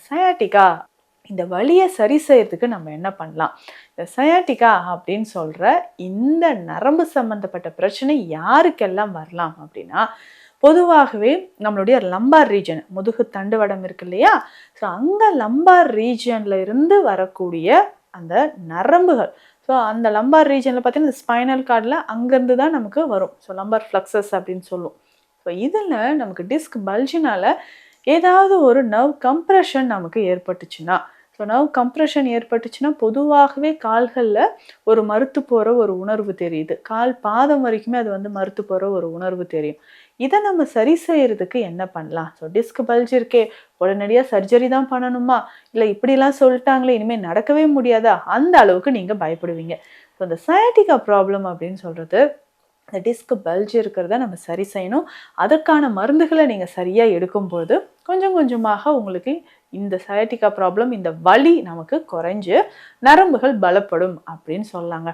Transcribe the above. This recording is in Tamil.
சயாட்டிகா இந்த வலியை சரி செய்யறதுக்கு நம்ம என்ன பண்ணலாம்? இந்த சயாட்டிகா அப்படின்னு சொல்ற இந்த நரம்பு சம்பந்தப்பட்ட பிரச்சனை யாருக்கெல்லாம் வரலாம் அப்படின்னா, பொதுவாகவே நம்மளுடைய லம்பார் ரீஜன், முதுகு தண்டுவடம் இருக்கு இல்லையா? ஸோ அங்க லம்பார் ரீஜன்ல இருந்து வரக்கூடிய அந்த நரம்புகள், ஸோ அந்த லம்பார் ரீஜன்ல பார்த்தீங்கன்னா ஸ்பைனல் கார்டில் அங்கேருந்து தான் நமக்கு வரும். ஸோ லம்பார் ஃப்ளக்ஸஸ் அப்படின்னு சொல்லுவோம். ஸோ இதில் நமக்கு டிஸ்க் பல்ஜினால ஏதாவது ஒரு நர்வ் கம்ப்ரெஷன் நமக்கு ஏற்பட்டுச்சுன்னா, ஸோ நர்வ் கம்ப்ரெஷன் ஏற்பட்டுச்சுன்னா பொதுவாகவே கால்களில் ஒரு மறுத்து போகிற ஒரு உணர்வு தெரியுது. கால் பாதம் வரைக்குமே அது வந்து மறுத்து போகிற ஒரு உணர்வு தெரியும். இதை நம்ம சரி செய்யறதுக்கு என்ன பண்ணலாம்? ஸோ டிஸ்க் பல்ஜ் இருக்கே, உடனடியாக சர்ஜரி தான் பண்ணணுமா? இல்லை இப்படிலாம் சொல்லிட்டாங்களே இனிமேல் நடக்கவே முடியாதா? அந்த அளவுக்கு நீங்கள் பயப்படுவீங்க. ஸோ இந்த சயாட்டிகா ப்ராப்ளம் அப்படின்னு சொல்கிறது, இந்த டிஸ்க் பல்ஜ் இருக்கிறத நம்ம சரி செய்யணும். அதற்கான மருந்துகளை நீங்கள் சரியாக எடுக்கும்போது கொஞ்சம் கொஞ்சமாக உங்களுக்கு இந்த சயாட்டிகா ப்ராப்ளம், இந்த வலி நமக்கு குறைஞ்சு நரம்புகள் பலப்படும் அப்படின்னு சொல்லாங்க.